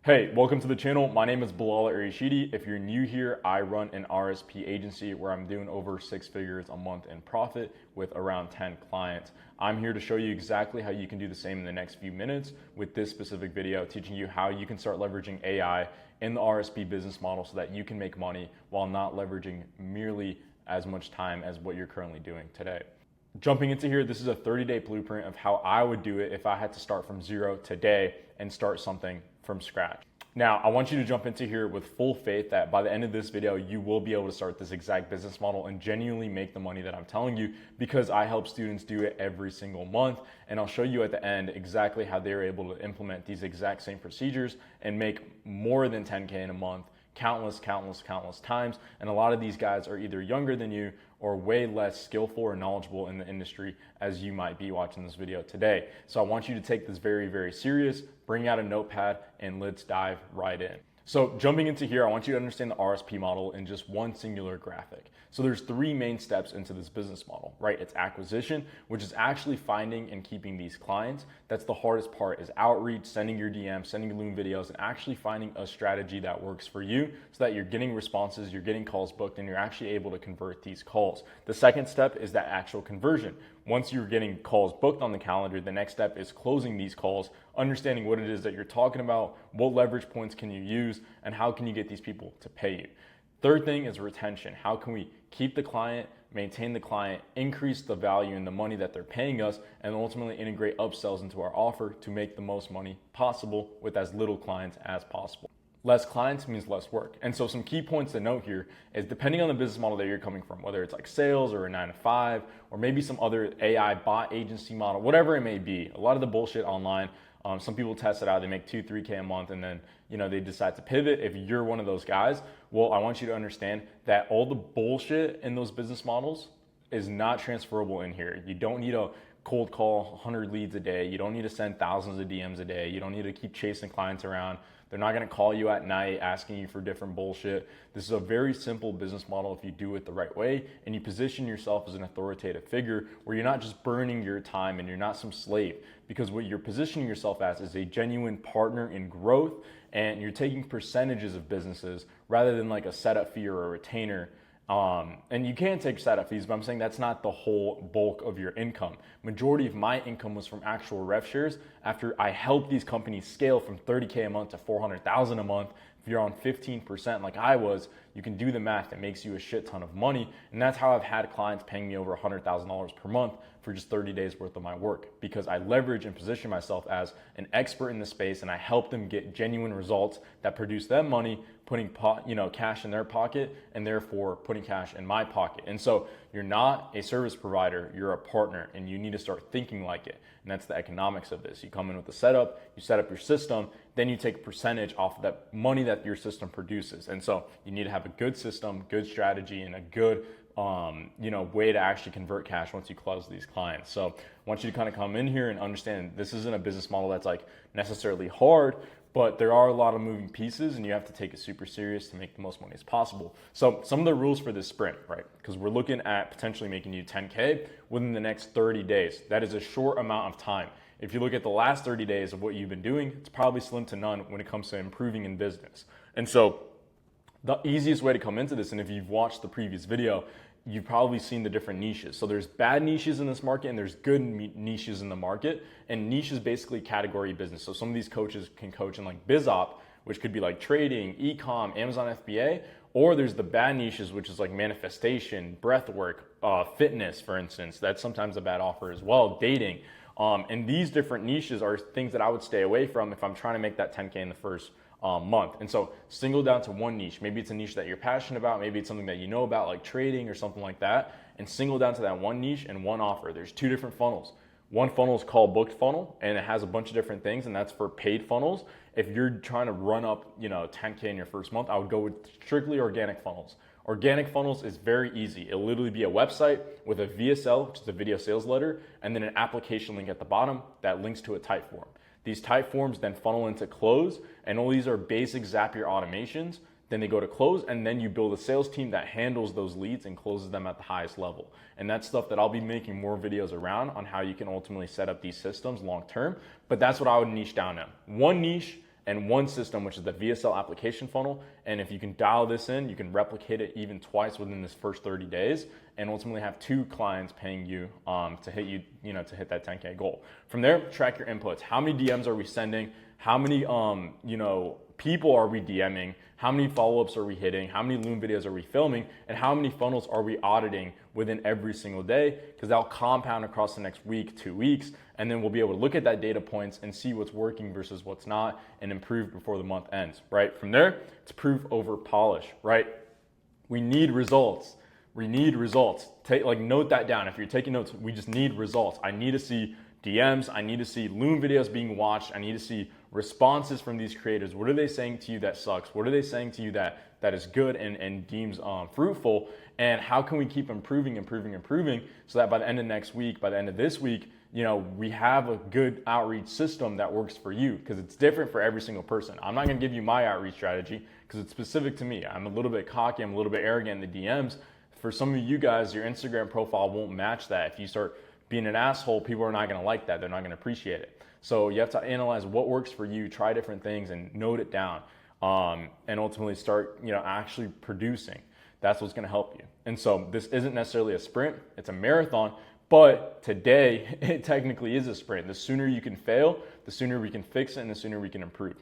Hey, welcome to the channel. My name is Bilal Arishidi. If you're new here, I run an RSP agency where I'm doing over 6 figures a month in profit with around 10 clients. I'm here to show you exactly how you can do the same in the next few minutes with this specific video, teaching you how you can start leveraging AI in the RSP business model so that you can make money while not leveraging merely as much time as what you're currently doing today. Jumping into here, this is a 30-day blueprint of how I would do it if I had to start from zero today and start something from scratch. Now, I want you to jump into here with full faith that by the end of this video, you will be able to start this exact business model and genuinely make the money that I'm telling you, because I help students do it every single month. And I'll show you at the end exactly how they're able to implement these exact same procedures and make more than 10K in a month countless times. And a lot of these guys are either younger than you or way less skillful or knowledgeable in the industry as you might be watching this video today. So I want you to take this very, very serious, bring out a notepad, and let's dive right in. So jumping into here, I want you to understand the RSP model in just one singular graphic. So there's 3 main steps into this business model, right? It's acquisition, which is actually finding and keeping these clients. That's the hardest part, is outreach, sending your DMs, sending Loom videos, and actually finding a strategy that works for you so that you're getting responses, you're getting calls booked, and you're actually able to convert these calls. The second step is that actual conversion. Once you're getting calls booked on the calendar, the next step is closing these calls, understanding what it is that you're talking about, what leverage points can you use, and how can you get these people to pay you. Third thing is retention. How can we keep the client, maintain the client, increase the value and the money that they're paying us, and ultimately integrate upsells into our offer to make the most money possible with as little clients as possible. Less clients means less work. And so some key points to note here is, depending on the business model that you're coming from, whether it's like sales or a 9-to-5, or maybe some other AI bot agency model, whatever it may be, a lot of the bullshit online, some people test it out, they make 2-3K a month, and then they decide to pivot. If you're one of those guys, well, I want you to understand that all the bullshit in those business models is not transferable in here. You don't need a cold call 100 leads a day. You don't need to send thousands of DMs a day. You don't need to keep chasing clients around. They're not going to call you at night asking you for different bullshit. This is a very simple business model if you do it the right way and you position yourself as an authoritative figure where you're not just burning your time and you're not some slave, because what you're positioning yourself as is a genuine partner in growth, and you're taking percentages of businesses rather than like a setup fee or a retainer. And you can take setup fees, but I'm saying that's not the whole bulk of your income. Majority of my income was from actual rev shares after I helped these companies scale from 30K a month to 400,000 a month. If you're on 15% like I was, you can do the math. It makes you a shit ton of money. And that's how I've had clients paying me over $100,000 per month for just 30 days worth of my work, because I leverage and position myself as an expert in the space, and I help them get genuine results that produce them money, putting cash in their pocket, and therefore putting cash in my pocket. And so you're not a service provider, you're a partner, and you need to start thinking like it. And that's the economics of this. You come in with the setup, you set up your system, then you take a percentage off of that money that your system produces. And so you need to have a good system, good strategy, and a good way to actually convert cash once you close these clients. So I want you to kind of come in here and understand this isn't a business model that's like necessarily hard, but there are a lot of moving pieces and you have to take it super serious to make the most money as possible. So some of the rules for this sprint, right? Because we're looking at potentially making you 10K within the next 30 days. That is a short amount of time. If you look at the last 30 days of what you've been doing, it's probably slim to none when it comes to improving in business. And so the easiest way to come into this, and if you've watched the previous video, you've probably seen the different niches. So there's bad niches in this market and there's good niches in the market. And niche is basically category business. So some of these coaches can coach in like BizOp, which could be like trading, e-com, Amazon FBA, or there's the bad niches, which is like manifestation, breathwork, fitness, for instance. That's sometimes a bad offer as well, dating. And these different niches are things that I would stay away from if I'm trying to make that 10K in the first month. And so single down to one niche. Maybe it's a niche that you're passionate about. Maybe it's something that you know about, like trading or something like that. And single down to that one niche and one offer. There's 2 different funnels. One funnel is called booked funnel, and it has a bunch of different things, and that's for paid funnels. If you're trying to run up 10K in your first month, I would go with strictly organic funnels. Organic funnels is very easy. It'll literally be a website with a VSL, which is a video sales letter, and then an application link at the bottom that links to a type form. These type forms then funnel into close, and all these are basic Zapier automations. Then they go to close, and then you build a sales team that handles those leads and closes them at the highest level. And that's stuff that I'll be making more videos around on how you can ultimately set up these systems long term. But that's what I would niche down to. One niche and one system, which is the VSL application funnel. And if you can dial this in, you can replicate it even twice within this first 30 days and ultimately have 2 clients paying you to hit to hit that 10K goal. From there, track your inputs. How many DMs are we sending? How many people are we DMing? How many follow-ups are we hitting? How many Loom videos are we filming? And how many funnels are we auditing within every single day? Because that'll compound across the next week, 2 weeks, and then we'll be able to look at that data points and see what's working versus what's not and improve before the month ends, right? From there, it's proof over polish, right? We need results. We need results. Note that down. If you're taking notes, we just need results. I need to see DMs. I need to see Loom videos being watched. I need to see responses from these creators. What are they saying to you that sucks? What are they saying to you that is good and deems fruitful? And how can we keep improving so that by the end of next week, by the end of this week, we have a good outreach system that works for you, because it's different for every single person. I'm not going to give you my outreach strategy because it's specific to me. I'm a little bit cocky. I'm a little bit arrogant in the DMs. For some of you guys, your Instagram profile won't match that. If you start being an asshole, people are not going to like that. They're not going to appreciate it. So you have to analyze what works for you, try different things, and note it down, and ultimately start, actually producing. That's what's going to help you. And so this isn't necessarily a sprint; it's a marathon. But today, it technically is a sprint. The sooner you can fail, the sooner we can fix it, and the sooner we can improve.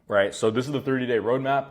Right. So this is the 30-day roadmap.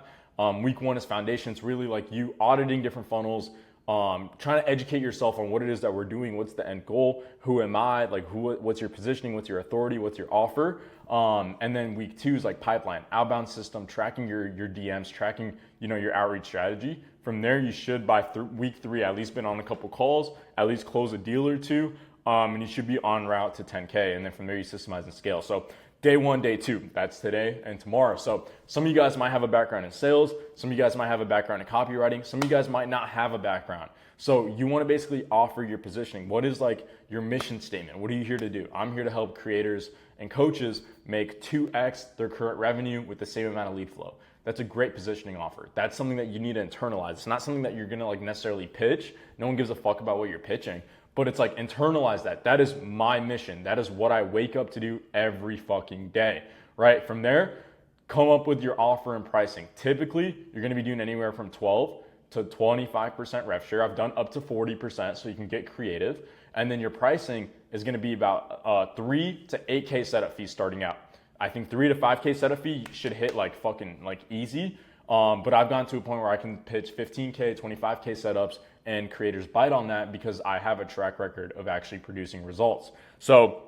Week 1 is foundation. It's really like you auditing different funnels. Trying to educate yourself on what it is that we're doing, what's the end goal, who am I, what's your positioning, what's your authority, what's your offer, and then week 2 is like pipeline, outbound system, tracking your DMs, tracking your outreach strategy. From there, you should by week 3 at least been on a couple calls, at least close a deal or 2, and you should be on route to 10K, and then from there you systemize and scale. So day 1, day 2, that's today and tomorrow. So some of you guys might have a background in sales. Some of you guys might have a background in copywriting. Some of you guys might not have a background. So you want to basically offer your positioning. What is your mission statement? What are you here to do? I'm here to help creators and coaches make 2x their current revenue with the same amount of lead flow. That's a great positioning offer. That's something that you need to internalize. It's not something that you're going to necessarily pitch. No one gives a fuck about what you're pitching. But it's internalize that. That is my mission. That is what I wake up to do every fucking day, right? From there, come up with your offer and pricing. Typically, you're going to be doing anywhere from 12 to 25% rev share. I've done up to 40%, so you can get creative. And then your pricing is going to be about 3 to 8K setup fees starting out. I think 3 to 5K setup fee should hit easy. But I've gone to a point where I can pitch 15K, 25K setups, and creators bite on that because I have a track record of actually producing results. So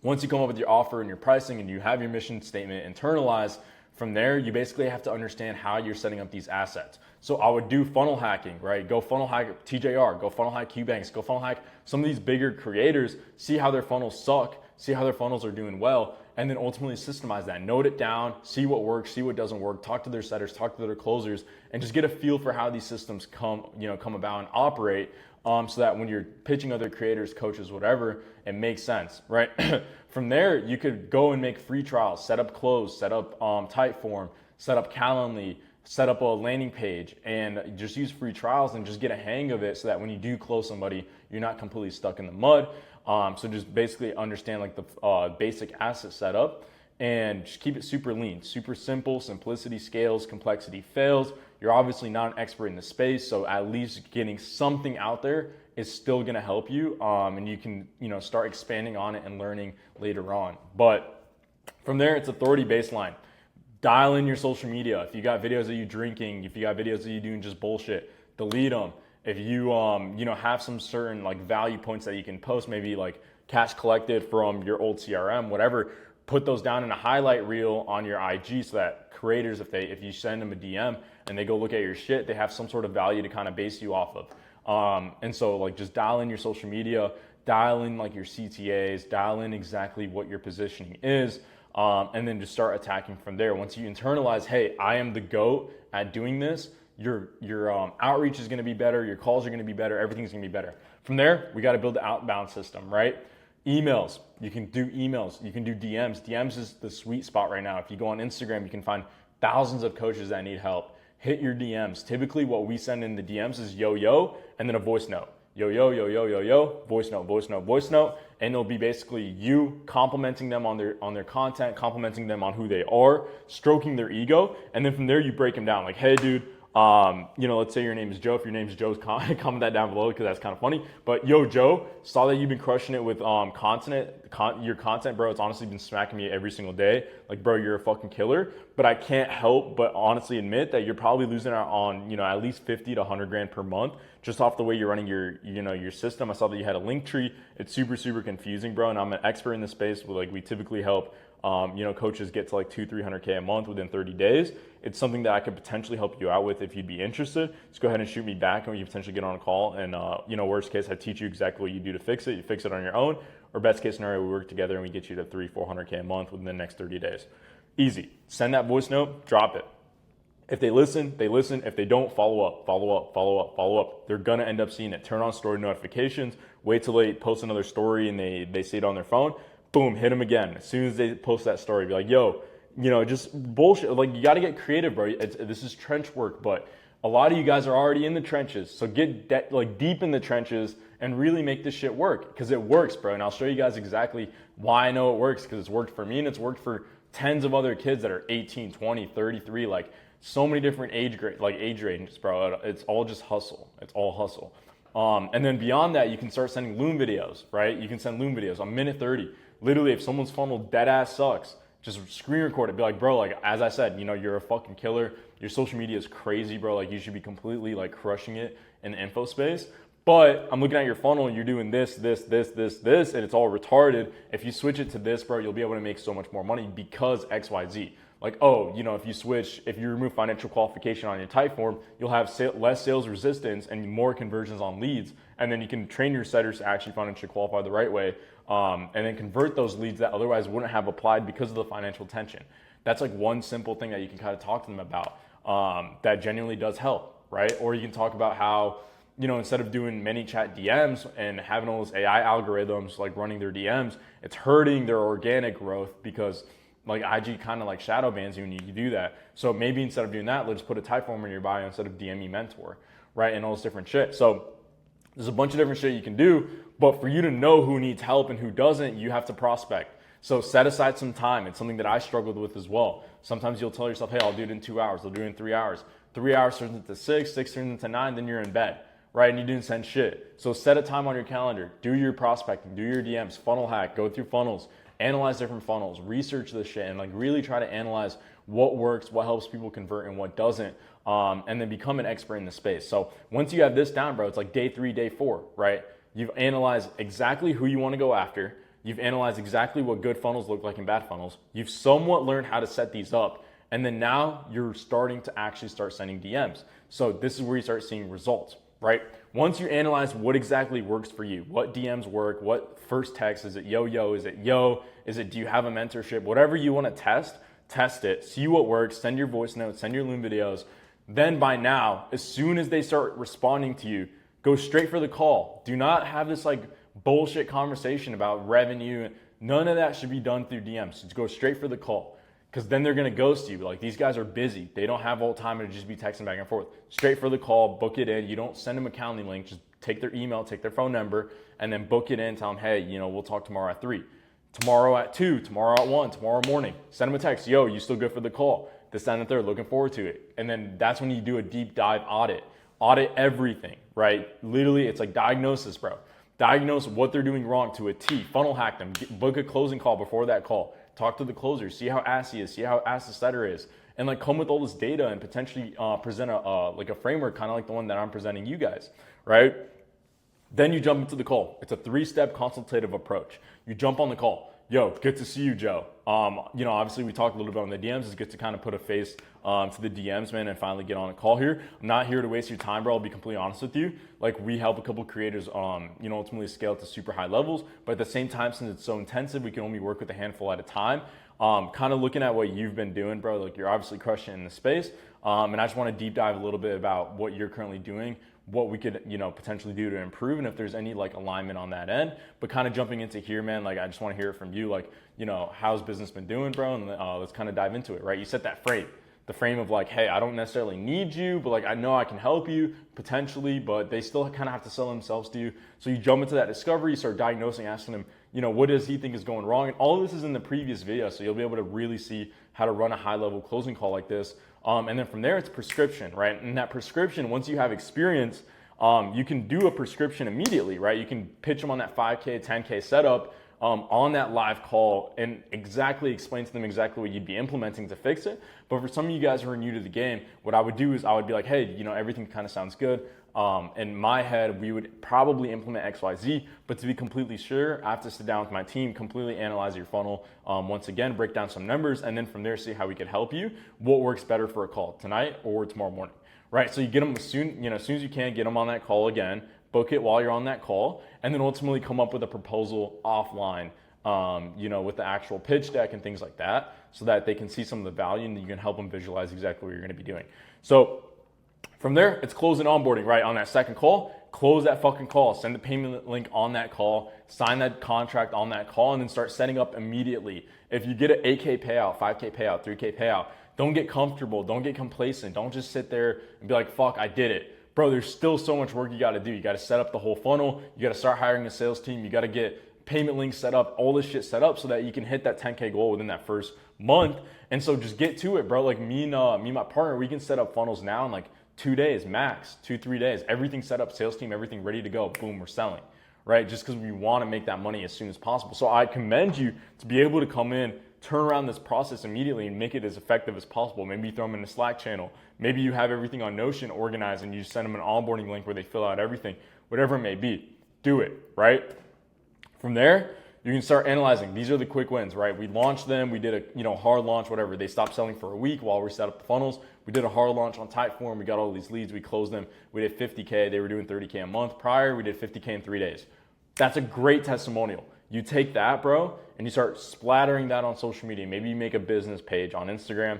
once you come up with your offer and your pricing and you have your mission statement internalized, from there, you basically have to understand how you're setting up these assets. So I would do funnel hacking, right? Go funnel hack TJR, go funnel hack Qbanks, go funnel hack some of these bigger creators, see how their funnels suck, see how their funnels are doing well, and then ultimately systemize that. Note it down, see what works, see what doesn't work, talk to their setters, talk to their closers, and just get a feel for how these systems come about and operate, so that when you're pitching other creators, coaches, whatever, it makes sense, right? From there, you could go and make free trials, set up close, set up Typeform, set up Calendly, set up a landing page, and just use free trials and just get a hang of it so that when you do close somebody, you're not completely stuck in the mud. So just basically understand the basic asset setup and just keep it super lean, super simple. Simplicity scales, complexity fails. You're obviously not an expert in the space, so at least getting something out there is still going to help you, and you can start expanding on it and learning later on. But from there, it's authority baseline. Dial in your social media. If you got videos of you drinking, if you got videos of you doing just bullshit, delete them. If you have some certain value points that you can post, maybe cash collected from your old CRM, whatever, put those down in a highlight reel on your IG so that creators, if you send them a DM and they go look at your shit, they have some sort of value to kind of base you off of. And so just dial in your social media, dial in your CTAs, dial in exactly what your positioning is, and then just start attacking from there. Once you internalize, hey, I am the GOAT at doing this, your outreach is going to be better, your calls are going to be better, everything's going to be better. From there, we got to build the outbound system, right? Emails, you can do emails, you can do DMs. DMs is the sweet spot right now. If you go on Instagram, you can find thousands of coaches that need help. Hit your DMs. Typically what we send in the DMs is yo-yo and then a voice note. yo, yo, yo, yo, yo, yo, voice note, voice note, voice note. And it'll be basically you complimenting them on their content, complimenting them on who they are, stroking their ego. And then from there, you break them down like, hey, dude, let's say your name is Joe. If your name is Joe, comment that down below because that's kind of funny. But yo, Joe, saw that you've been crushing it with your content, bro. It's honestly been smacking me every single day. Like, bro, you're a fucking killer. But I can't help but honestly admit that you're probably losing out on, at least 50 to 100 grand per month just off the way you're running your system. I saw that you had a link tree. It's super, super confusing, bro. And I'm an expert in this space. We typically help coaches get to like 200-300K a month within 30 days. It's something that I could potentially help you out with if you'd be interested. Just go ahead and shoot me back and we can potentially get on a call. And, worst case, I teach you exactly what you do to fix it. You fix it on your own. Or best case scenario, we work together and we get you to 300-400K a month within the next 30 days. Easy. Send that voice note, drop it. If they listen, they listen. If they don't, follow up, follow up, follow up, follow up. They're going to end up seeing it. Turn on story notifications. Wait till they post another story and they see it on their phone. Boom, hit them again. As soon as they post that story, be like, yo, just bullshit. Like, you got to get creative, bro. This is trench work, but a lot of you guys are already in the trenches. So get deep in the trenches and really make this shit work because it works, bro. And I'll show you guys exactly why I know it works because it's worked for me and it's worked for tens of other kids that are 18, 20, 33, like so many different age ranges, bro. It's all just hustle. It's all hustle. And then beyond that, you can start sending Loom videos, right? You can send Loom videos on minute 30. Literally, if someone's funnel dead ass sucks, just screen record it. Be like, bro, like, as I said, you're a fucking killer. Your social media is crazy, bro. Like, you should be completely like crushing it in the info space. But I'm looking at your funnel and you're doing this, and it's all retarded. If you switch it to this, bro, you'll be able to make so much more money because XYZ. Like, if you remove financial qualification on your type form, you'll have less sales resistance and more conversions on leads. And then you can train your setters to actually financially qualify the right way. And then convert those leads that otherwise wouldn't have applied because of the financial tension. That's like one simple thing that you can kind of talk to them about that genuinely does help, right? Or you can talk about how, instead of doing ManyChat DMs and having all those AI algorithms like running their DMs, it's hurting their organic growth because like IG kind of like shadow bans you when you do that. So maybe instead of doing that, let's put a type form in your bio instead of DM me mentor, right? And all this different shit. So there's a bunch of different shit you can do, but for you to know who needs help and who doesn't, you have to prospect. So set aside some time. It's something that I struggled with as well. Sometimes you'll tell yourself, hey, I'll do it in 2 hours. I'll do it in 3 hours. 3 hours turns into 6 turns into 9, then you're in bed, right? And you didn't send shit. So set a time on your calendar. Do your prospecting, do your DMs, funnel hack, go through funnels, analyze different funnels, research this shit, and like really try to analyze what works, what helps people convert, and what doesn't, and then become an expert in the space. So once you have this down, bro, it's like day 3, day 4, right? You've analyzed exactly who you want to go after. You've analyzed exactly what good funnels look like and bad funnels. You've somewhat learned how to set these up. And then now you're starting to actually start sending DMs. So this is where you start seeing results, right? Once you analyze what exactly works for you, what DMs work, what first text, is it yo, is it yo, is it do you have a mentorship, whatever you want to test it, see what works, send your voice notes, send your Loom videos. Then by now, as soon as they start responding to you, go straight for the call. Do not have this like bullshit conversation about revenue. None of that should be done through DMs. Just go straight for the call. Because then they're going to ghost you. Like, these guys are busy. They don't have all the time to just be texting back and forth. Straight for the call, book it in. You don't send them a calendar link. Just take their email, take their phone number, and then book it in. Tell them, hey, we'll talk tomorrow at 3, tomorrow at 2, tomorrow at 1, tomorrow morning. Send them a text. Yo, you still good for the call? This, that, and the third. Looking forward to it. And then that's when you do a deep dive audit. Audit everything, right? Literally, it's like diagnosis, bro. Diagnose what they're doing wrong to a T. Funnel hack them. Book a closing call before that call. Talk to the closer, see how ass he is, see how ass the setter is, and like come with all this data and potentially present a framework kind of like the one that I'm presenting you guys, right? Then you jump into the call. It's a 3-step consultative approach. You jump on the call. Yo, good to see you, Joe. Obviously we talked a little bit on the DMs. It's good to kind of put a face to the DMs, man, and finally get on a call here. I'm not here to waste your time, bro. I'll be completely honest with you. Like, we help a couple creators, ultimately scale to super high levels. But at the same time, since it's so intensive, we can only work with a handful at a time. Kind of looking at what you've been doing, bro. Like, you're obviously crushing in the space. And I just want to deep dive a little bit about what you're currently doing, what we could, potentially do to improve, and if there's any like alignment on that end. But kind of jumping into here, man, like I just want to hear it from you, like, how's business been doing, bro? And let's kind of dive into it, right? You set that frame. the frame of like, hey, I don't necessarily need you, but like I know I can help you potentially, but they still kind of have to sell themselves to you. So you jump into that discovery, you start diagnosing, asking them, what does he think is going wrong? And all of this is in the previous video, so you'll be able to really see how to run a high-level closing call like this. And then from there, it's prescription, right? And that prescription, once you have experience, you can do a prescription immediately, right? You can pitch them on that 5K, 10K setup on that live call and exactly explain to them exactly what you'd be implementing to fix it. But for some of you guys who are new to the game, what I would do is I would be like, hey, everything kind of sounds good. In my head, we would probably implement XYZ, but to be completely sure, I have to sit down with my team, completely analyze your funnel, once again, break down some numbers, and then from there, see how we could help you. What works better for a call, tonight or tomorrow morning, right? So you get them as soon as you can, get them on that call again, book it while you're on that call, and then ultimately come up with a proposal offline, with the actual pitch deck and things like that, so that they can see some of the value and you can help them visualize exactly what you're gonna be doing. So from there, it's closing onboarding, right? On that second call, close that fucking call, send the payment link on that call, sign that contract on that call, and then start setting up immediately. If you get an 8K payout, 5K payout, 3K payout, don't get comfortable, don't get complacent, don't just sit there and be like, fuck, I did it. Bro, there's still so much work you gotta do. You gotta set up the whole funnel, you gotta start hiring a sales team, you gotta get payment links set up, all this shit set up so that you can hit that 10K goal within that first month. And so just get to it, bro. Like me and my partner, we can set up funnels now in like 2 days, max, 2-3 days. Everything set up, sales team, everything ready to go. Boom, we're selling, right? Just because we want to make that money as soon as possible. So I commend you to be able to come in, turn around this process immediately and make it as effective as possible. Maybe you throw them in a Slack channel. Maybe you have everything on Notion organized and you send them an onboarding link where they fill out everything, whatever it may be. Do it, right? From there, you can start analyzing. These are the quick wins, right? We launched them. We did a hard launch, whatever. They stopped selling for a week while we set up the funnels. We did a hard launch on Typeform. We got all these leads. We closed them. We did 50K. They were doing 30K a month prior. We did 50K in 3 days. That's a great testimonial. You take that, bro, and you start splattering that on social media. Maybe you make a business page on Instagram.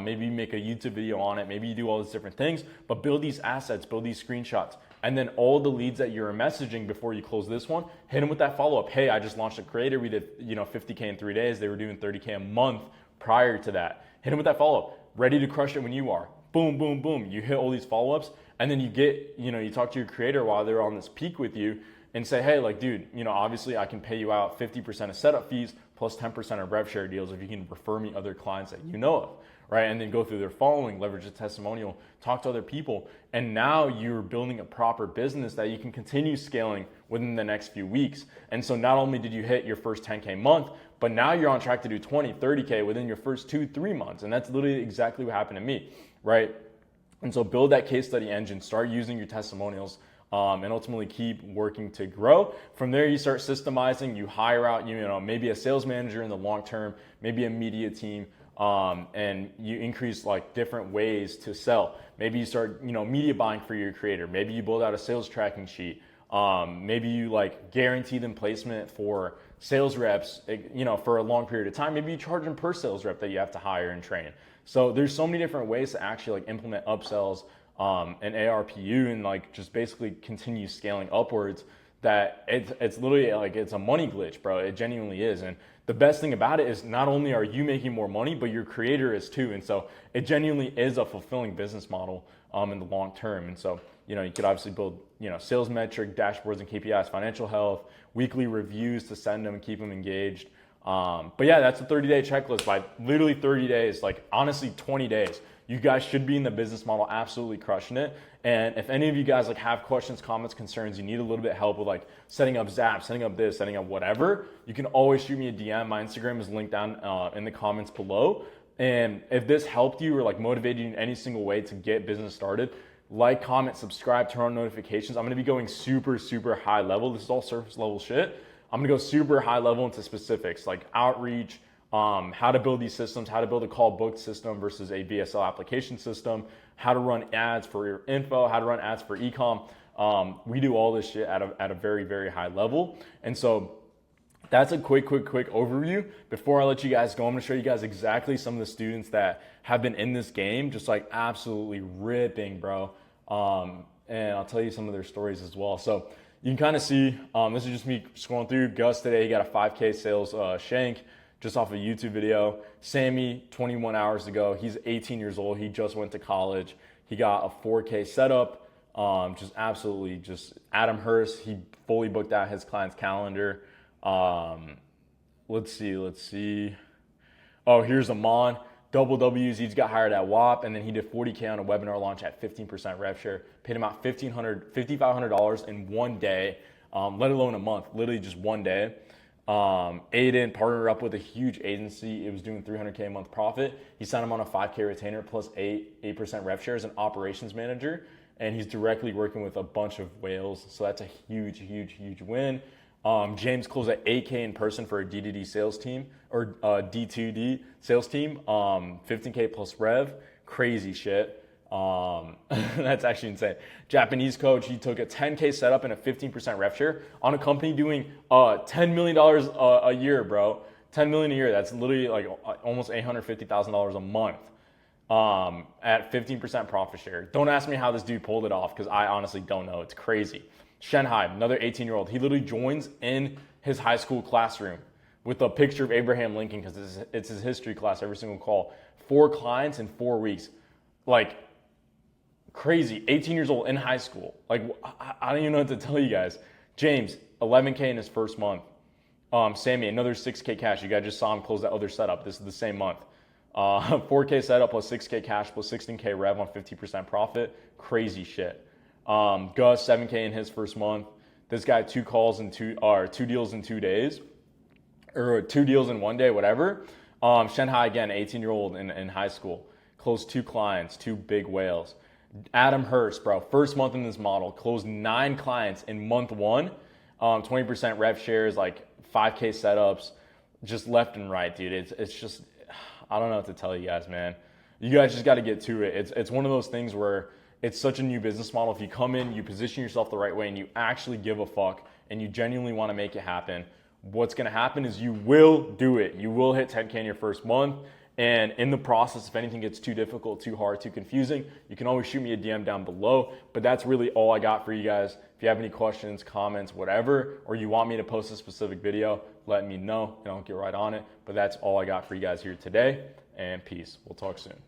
Maybe you make a YouTube video on it. Maybe you do all these different things, but build these assets, build these screenshots. And then all the leads that you're messaging before you close this one, hit them with that follow-up. Hey, I just launched a creator. We did 50K in 3 days. They were doing 30K a month prior to that. Hit them with that follow-up. Ready to crush it when you are. Boom, boom, boom. You hit all these follow-ups, and then you get, you talk to your creator while they're on this peak with you and say, hey, like, dude, obviously I can pay you out 50% of setup fees plus 10% of rev share deals if you can refer me other clients that you know of, right? And then go through their following, leverage a testimonial, talk to other people. And now you're building a proper business that you can continue scaling within the next few weeks. And so not only did you hit your first 10K month, but now you're on track to do 20, 30K within your first 2-3 months. And that's literally exactly what happened to me, right? And so build that case study engine, start using your testimonials, and ultimately keep working to grow. From there, you start systemizing, you hire out, maybe a sales manager in the long term, maybe a media team, and you increase like different ways to sell. Maybe you start, media buying for your creator. Maybe you build out a sales tracking sheet. Maybe you like guarantee them placement for sales reps, for a long period of time. Maybe you charge them per sales rep that you have to hire and train. So there's so many different ways to actually like implement upsells, and ARPU and like just basically continue scaling upwards that it's literally like it's a money glitch, bro. It genuinely is. And the best thing about it is not only are you making more money, but your creator is too. And so it genuinely is a fulfilling business model in the long term. And so, you could obviously build, sales metric, dashboards and KPIs, financial health, weekly reviews to send them and keep them engaged. But yeah, that's a 30-day checklist. By literally 30 days, like honestly 20 days, you guys should be in the business model absolutely crushing it. And if any of you guys like have questions, comments, concerns, you need a little bit of help with like setting up Zap, setting up this, setting up whatever, you can always shoot me a DM. My Instagram is linked down in the comments below. And if this helped you or like motivated you in any single way to get business started, like, comment, subscribe, turn on notifications. I'm gonna be going super, super high level. This is all surface level shit. I'm gonna go super high level into specifics like outreach, how to build these systems, how to build a call booked system versus a VSL application system, how to run ads for your info, how to run ads for ecom. We do all this shit at a very, very high level. And so that's a quick overview. Before I let you guys go, I'm gonna show you guys exactly some of the students that have been in this game, just like absolutely ripping, bro. And I'll tell you some of their stories as well. So you can kind of see, this is just me scrolling through. Gus today, he got a 5K sales shank. just off a YouTube video. Sammy, 21 hours ago, he's 18 years old. He just went to college. He got a 4K setup. Just absolutely just Adam Hurst. He fully booked out his client's calendar. Let's see. Oh, here's Amon. Double W's. He just got hired at WAP, and then he did 40K on a webinar launch at 15% rev share. Paid him out $5,500 in one day, let alone a month. Literally just one day. Aiden partnered up with a huge agency. It was doing 300K a month profit. He signed him on a 5K retainer plus 8% rev share as an operations manager, and he's directly working with a bunch of whales. So that's a huge win. James closed at 8K in person for a D2D sales team, or D2D sales team, 15K plus rev, crazy shit. That's actually insane. Japanese coach, he took a 10K setup and a 15% rev share on a company doing $10 million a year, bro. $10 million a year, that's literally like almost $850,000 a month at 15% profit share. Don't ask me how this dude pulled it off because I honestly don't know. It's crazy. Shenhai, another 18-year-old, he literally joins in his high school classroom with a picture of Abraham Lincoln because it's his history class every single call. 4 clients in 4 weeks. Like, crazy. 18 years old in high school. Like, I don't even know what to tell you guys. James, 11K in his first month. Sammy, another 6K cash. You guys just saw him close that other setup. This is the same month. 4K setup plus 6K cash plus 16K rev on 50% profit. Crazy shit. Gus, 7K in his first month. This guy, 2 deals in 2 days, or 2 deals in 1 day, whatever. Shenhai, again, 18-year-old in high school, closed 2 clients, 2 big whales. Adam Hurst, bro, first month in this model, closed 9 clients in month 1, 20% rev shares, like 5K setups, just left and right, dude. It's just, I don't know what to tell you guys, man. You guys just got to get to it. It's one of those things where it's such a new business model. If you come in, you position yourself the right way, and you actually give a fuck, and you genuinely want to make it happen, what's going to happen is you will do it. You will hit 10K in your first month. And in the process, if anything gets too difficult, too hard, too confusing, you can always shoot me a DM down below. But that's really all I got for you guys. If you have any questions, comments, whatever, or you want me to post a specific video, let me know and I'll get right on it. But that's all I got for you guys here today. And peace. We'll talk soon.